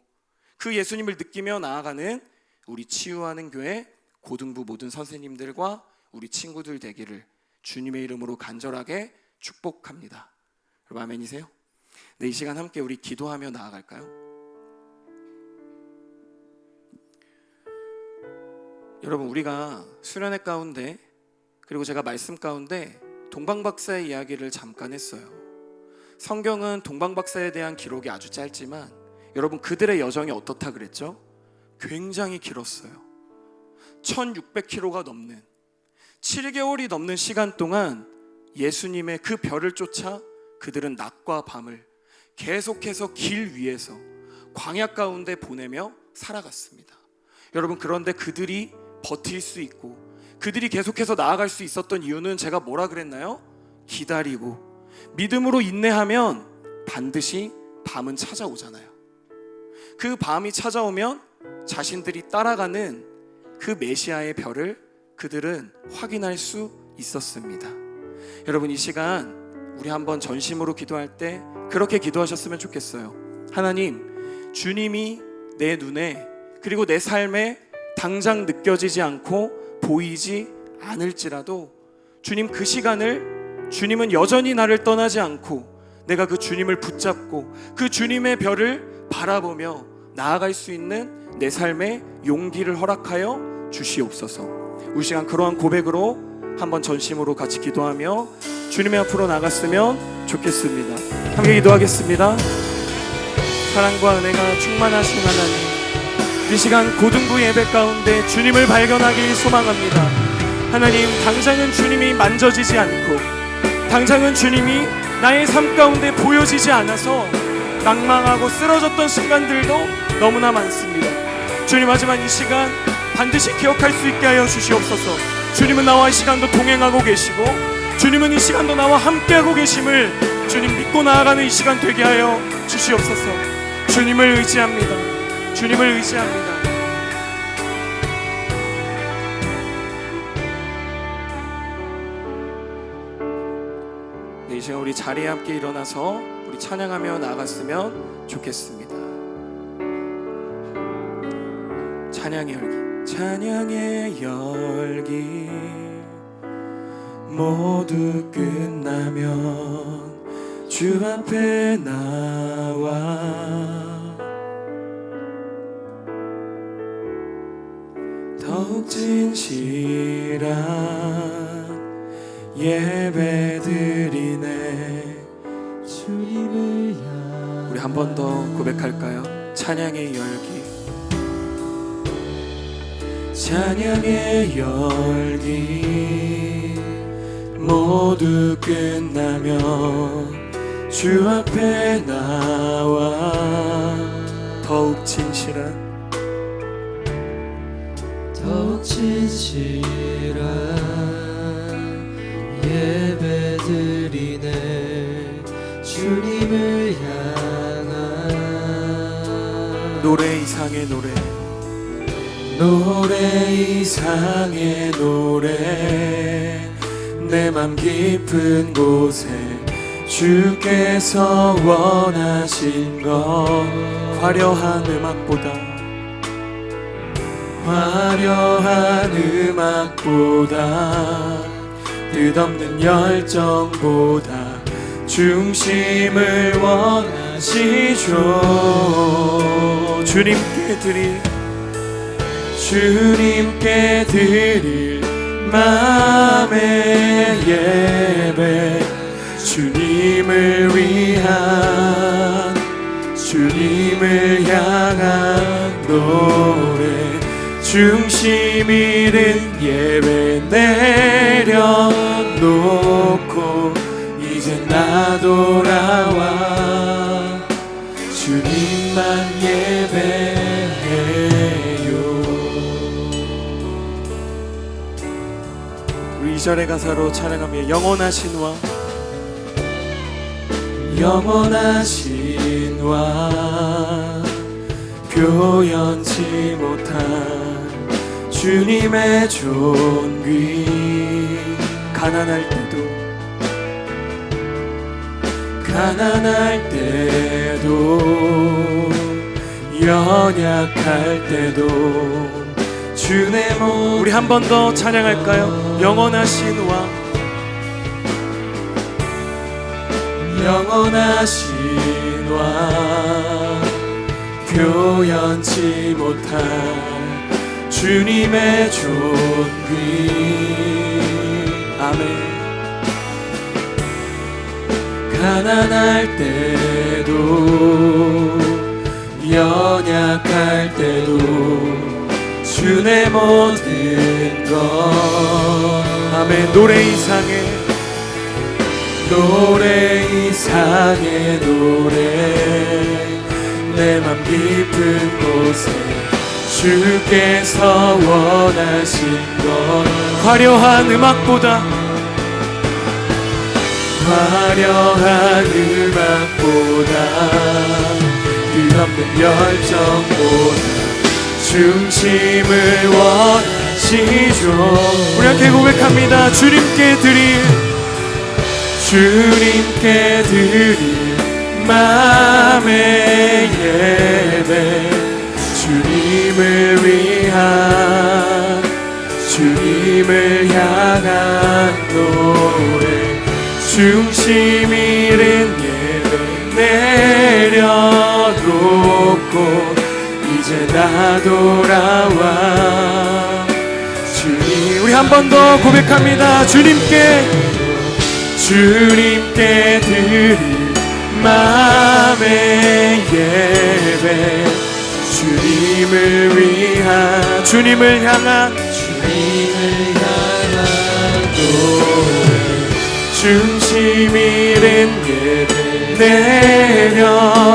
그 예수님을 느끼며 나아가는 우리 치유하는 교회 고등부 모든 선생님들과 우리 친구들 되기를 주님의 이름으로 간절하게 축복합니다. 여러분 아멘이세요? 네, 이 시간 함께 우리 기도하며 나아갈까요? 여러분, 우리가 수련회 가운데, 그리고 제가 말씀 가운데 동방박사의 이야기를 잠깐 했어요. 성경은 동방박사에 대한 기록이 아주 짧지만 여러분, 그들의 여정이 어떻다 그랬죠? 굉장히 길었어요. 1600km가 넘는 7개월이 넘는 시간 동안 예수님의 그 별을 쫓아 그들은 낮과 밤을 계속해서 길 위에서 광야 가운데 보내며 살아갔습니다. 여러분, 그런데 그들이 버틸 수 있고 그들이 계속해서 나아갈 수 있었던 이유는 제가 뭐라 그랬나요? 기다리고 믿음으로 인내하면 반드시 밤은 찾아오잖아요. 그 밤이 찾아오면 자신들이 따라가는 그 메시아의 별을 그들은 확인할 수 있었습니다. 여러분, 이 시간 우리 한번 전심으로 기도할 때 그렇게 기도하셨으면 좋겠어요. 하나님, 주님이 내 눈에 그리고 내 삶에 당장 느껴지지 않고 보이지 않을지라도 주님, 그 시간을 주님은 여전히 나를 떠나지 않고 내가 그 주님을 붙잡고 그 주님의 별을 바라보며 나아갈 수 있는 내 삶의 용기를 허락하여 주시옵소서. 우리 시간 그러한 고백으로 한번 전심으로 같이 기도하며 주님의 앞으로 나갔으면 좋겠습니다. 함께 기도하겠습니다. 사랑과 은혜가 충만하신 하나님, 이 시간 고등부 예배 가운데 주님을 발견하길 소망합니다. 하나님, 당장은 주님이 만져지지 않고 당장은 주님이 나의 삶 가운데 보여지지 않아서 낭망하고 쓰러졌던 순간들도 너무나 많습니다. 주님, 하지만 이 시간 반드시 기억할 수 있게 하여 주시옵소서. 주님은 나와 이 시간도 동행하고 계시고 주님은 이 시간도 나와 함께하고 계심을 주님 믿고 나아가는 이 시간 되게 하여 주시옵소서. 주님을 의지합니다. 주님을 의지합니다. 네, 이 시간 우리 자리에 함께 일어나서 우리 찬양하며 나아갔으면 좋겠습니다. 찬양의 열기, 찬양의 열기 모두 끝나면 주 앞에 나와 더욱 진실한 예배 드리네. 주님을 향 우리 한 번 더 고백할까요? 찬양의 열기, 찬양의 열기 모두 끝나면 주 앞에 나와 더욱 진실한 예배 드리네. 주님을 향한 노래 이상의 노래, 노래 이상의 노래 내 맘 깊은 곳에 주께서 원하신 것 화려한 음악보다 뜻없는 열정보다 중심을 원하시죠. 주님께 드릴 마음의 예배, 주님을 위한 주님을 향한 노래, 중심 잃은 예배 내려놓고 이제 나 돌아와 주님만 예배해요. 우리 2절의 가사로 찬양하며 영원하신 왕, 영원하신 왕 표현치 못한 주님의 존귀, 가난할 때도 연약할 때도 주의 몸. 우리 한 번 더 찬양할까요? 영원하신 왕, 영원하신 왕 표현치 못한 주님의 존귀. 아멘. 가난할 때도 연약할 때도 주의 모든 것. 아멘. 노래 이상의 노래 내 맘 깊은 곳에 주께서 원하신 것 화려한 음악보다 뜻없는 열정보다 중심을 원하시죠. 우리 함께 고백합니다. 주님께 드릴 마음의 예배, 주님을 위한 주님을 향한 노래 중심 잃은 예배 내려놓고 이제 나 돌아와 주님. 우리 한 번 더 고백합니다. 주님께 드릴 마음의 예배 주님을 위한 주님을 향한 노래 중심 잃은 예배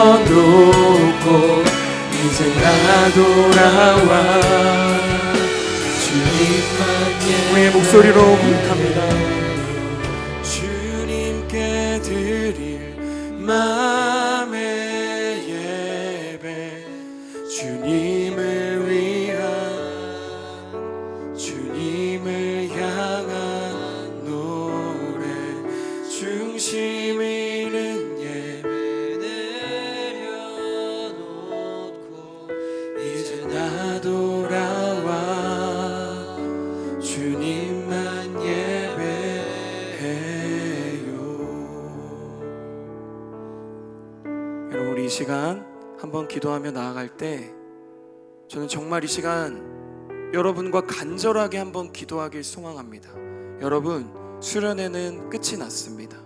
내려놓고 이제 나 돌아와 주님만 우리의 목소리로 고백합니다. 주님께 드릴 마음의 예배 주님을 위한 주님을 향한 노래 중심 잃은 예배 내려놓고 이제 나 돌아와 주님만 예배해요. 여러분 우리 이 시간 한번 기도하며 나아갈 때 저는 정말 이 시간 여러분과 간절하게 한번 기도하길 소망합니다. 여러분 수련회는 끝이 났습니다.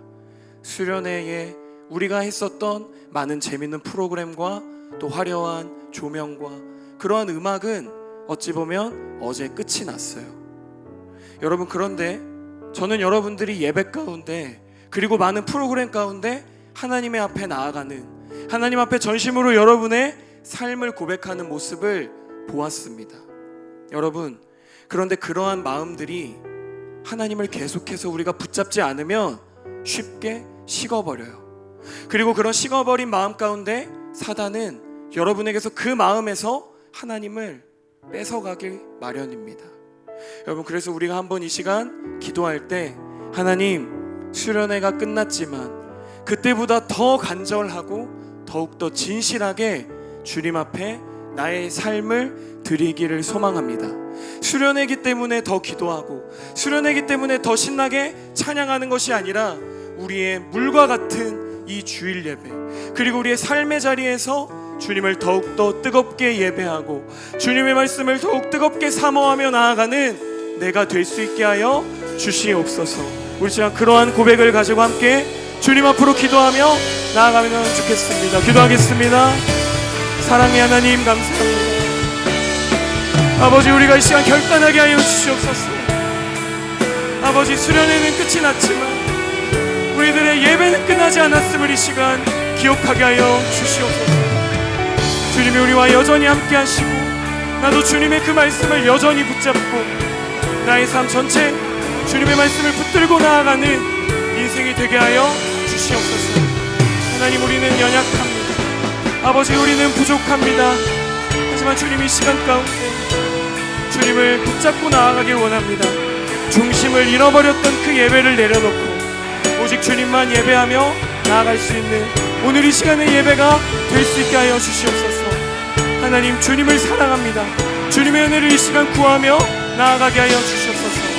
수련회에 우리가 했었던 많은 재밌는 프로그램과 또 화려한 조명과 그러한 음악은 어찌 보면 어제 끝이 났어요. 여러분 그런데 저는 여러분들이 예배 가운데 그리고 많은 프로그램 가운데 하나님의 앞에 나아가는 하나님 앞에 전심으로 여러분의 삶을 고백하는 모습을 보았습니다. 여러분 그런데 그러한 마음들이 하나님을 계속해서 우리가 붙잡지 않으면 쉽게 식어버려요. 그리고 그런 식어버린 마음 가운데 사단은 여러분에게서 그 마음에서 하나님을 뺏어가길 마련입니다. 여러분 그래서 우리가 한번 이 시간 기도할 때 하나님 수련회가 끝났지만 그때보다 더 간절하고 더욱더 진실하게 주님 앞에 나의 삶을 드리기를 소망합니다. 수련회이기 때문에 더 기도하고 수련회이기 때문에 더 신나게 찬양하는 것이 아니라 우리의 물과 같은 이 주일 예배 그리고 우리의 삶의 자리에서 주님을 더욱더 뜨겁게 예배하고 주님의 말씀을 더욱 뜨겁게 사모하며 나아가는 내가 될 수 있게 하여 주시옵소서. 우리 시간 그러한 고백을 가지고 함께 주님 앞으로 기도하며 나아가면 좋겠습니다. 기도하겠습니다. 사랑의 하나님 감사합니다. 아버지 우리가 이 시간 결단하게 하여 주시옵소서. 아버지 수련회는 끝이 났지만 우리들의 예배는 끝나지 않았음을 이 시간 기억하게 하여 주시옵소서. 주님이 우리와 여전히 함께 하시고 나도 주님의 그 말씀을 여전히 붙잡고 나의 삶 전체 주님의 말씀을 붙들고 나아가는 인생이 되게 하여 주시옵소서. 하나님 우리는 연약합니다. 아버지 우리는 부족합니다. 하지만 주님 이 시간 가운데 주님을 붙잡고 나아가길 원합니다. 중심을 잃어버렸던 그 예배를 내려놓고 오직 주님만 예배하며 나아갈 수 있는 오늘 이 시간의 예배가 될 수 있게 하여 주시옵소서. 하나님 주님을 사랑합니다. 주님의 은혜를 이 시간 구하며 나아가게 하여 주시옵소서.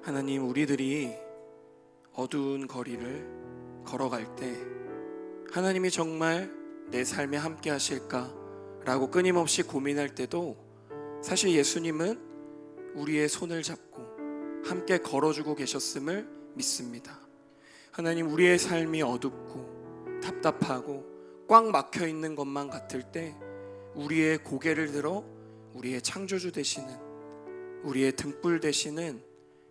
하나님 우리들이 어두운 거리를 걸어갈 때 하나님이 정말 내 삶에 함께 하실까 라고 끊임없이 고민할 때도 사실 예수님은 우리의 손을 잡고 함께 걸어주고 계셨음을 믿습니다. 하나님 우리의 삶이 어둡고 답답하고 꽉 막혀 있는 것만 같을 때 우리의 고개를 들어 우리의 창조주 되시는 우리의 등불 되시는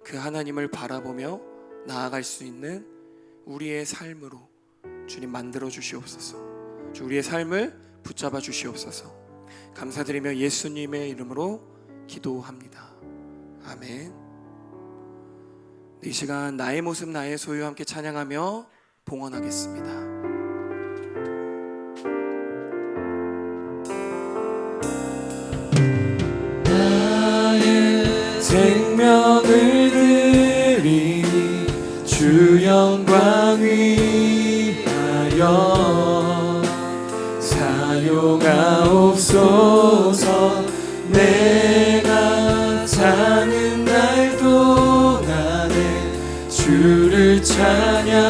그 하나님을 바라보며 나아갈 수 있는 우리의 삶으로 주님 만들어 주시옵소서. 우리의 삶을 붙잡아 주시옵소서. 감사드리며 예수님의 이름으로 기도합니다. 아멘. 이 시간 나의 모습 나의 소유 함께 찬양하며 봉헌하겠습니다. 생명을 드리니 주 영광 위 사용하옵소서. 내가 사는 날 동안에 주를 찬양하며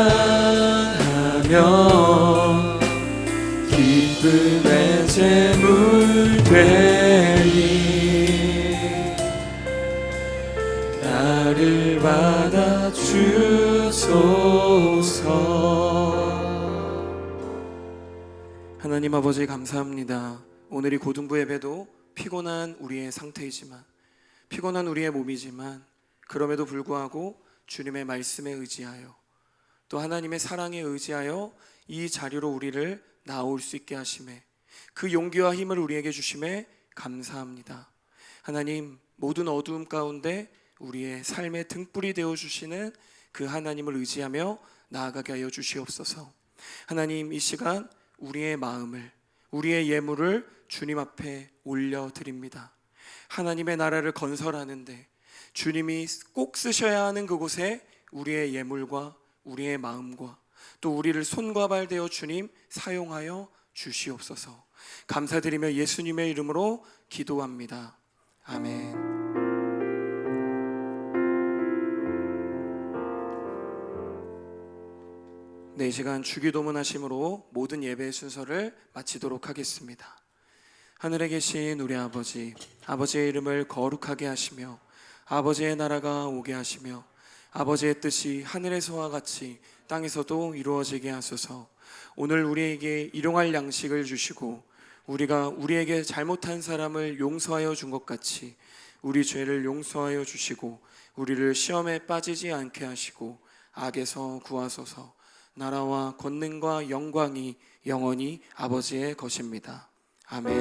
기쁨의 제물 되리. 나를 받아 주소서. 하나님 아버지 감사합니다. 오늘 이 고등부 예배도 피곤한 우리의 상태이지만, 피곤한 우리의 몸이지만, 그럼에도 불구하고 주님의 말씀에 의지하여, 또 하나님의 사랑에 의지하여 이 자리로 우리를 나올 수 있게 하심에, 그 용기와 힘을 우리에게 주심에 감사합니다. 하나님, 모든 어두움 가운데 우리의 삶의 등불이 되어주시는 그 하나님을 의지하며 나아가게 하여 주시옵소서. 하나님, 이 시간 우리의 마음을, 우리의 예물을 주님 앞에 올려드립니다. 하나님의 나라를 건설하는데 주님이 꼭 쓰셔야 하는 그곳에 우리의 예물과 우리의 마음과 또 우리를 손과 발 대어 주님 사용하여 주시옵소서. 감사드리며 예수님의 이름으로 기도합니다. 아멘. 네, 이 시간 주기도문 하심으로 모든 예배의 순서를 마치도록 하겠습니다. 하늘에 계신 우리 아버지, 아버지의 이름을 거룩하게 하시며 아버지의 나라가 오게 하시며 아버지의 뜻이 하늘에서와 같이 땅에서도 이루어지게 하소서. 오늘 우리에게 일용할 양식을 주시고 우리가 우리에게 잘못한 사람을 용서하여 준 것 같이 우리 죄를 용서하여 주시고 우리를 시험에 빠지지 않게 하시고 악에서 구하소서. 나라와 권능과 영광이 영원히 아버지의 것입니다. 아멘.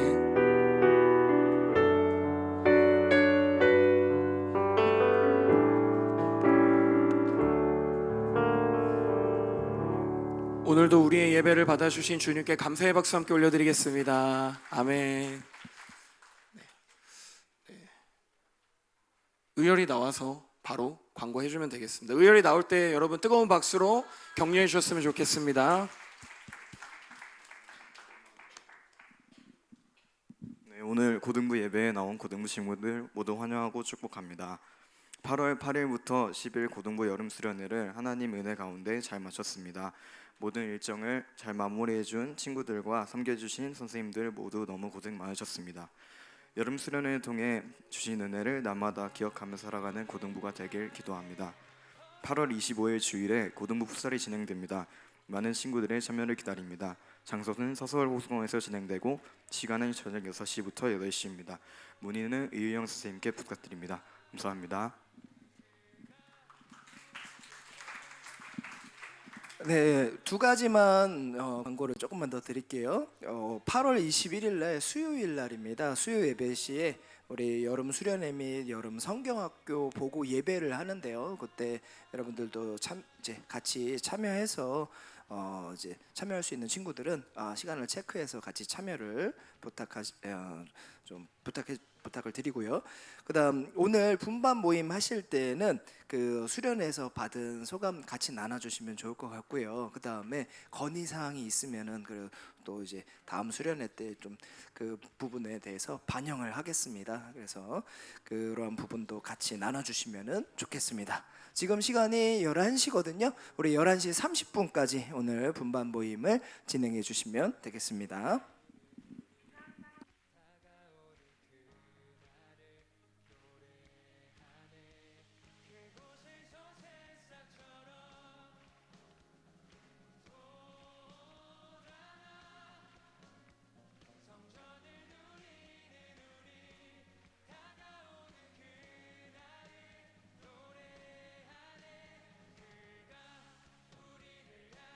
오늘도 우리의 예배를 받아주신 주님께 감사의 박수 함께 올려드리겠습니다. 아멘. 의열이 나와서 바로 광고해주면 되겠습니다. 의열이 나올 때 여러분 뜨거운 박수로 격려해 주셨으면 좋겠습니다. 네, 오늘 고등부 예배에 나온 고등부 친구들 모두 환영하고 축복합니다. 8월 8일부터 10일 고등부 여름 수련회를 하나님 은혜 가운데 잘 마쳤습니다. 모든 일정을 잘 마무리해준 친구들과 섬겨주신 선생님들 모두 너무 고생 많으셨습니다. 여름 수련회를 통해 주신 은혜를 날마다 기억하며 살아가는 고등부가 되길 기도합니다. 8월 25일 주일에 고등부 풋살이 진행됩니다. 많은 친구들의 참여를 기다립니다. 장소는 서서울호수공원에서 진행되고 시간은 저녁 6시부터 8시입니다. 문의는 이유영 선생님께 부탁드립니다. 감사합니다. 네, 두 가지만 광고를 조금만 더 드릴게요. 8월 21일 날 수요일 날입니다. 수요 예배 시에 우리 여름 수련회 및 여름 성경학교 보고 예배를 하는데요. 그때 여러분들도 이제 같이 참여해서 이제 참여할 수 있는 친구들은 시간을 체크해서 같이 참여를 부탁을 드리고요. 그다음 오늘 분반 모임 하실 때는 그 수련회에서 받은 소감 같이 나눠주시면 좋을 것 같고요. 그다음에 건의 사항이 있으면은 또 이제 다음 수련회 때 좀 그 부분에 대해서 반영을 하겠습니다. 그래서 그러한 부분도 같이 나눠주시면은 좋겠습니다. 지금 시간이 11시거든요. 우리 11시 30분까지 오늘 분반 모임을 진행해 주시면 되겠습니다.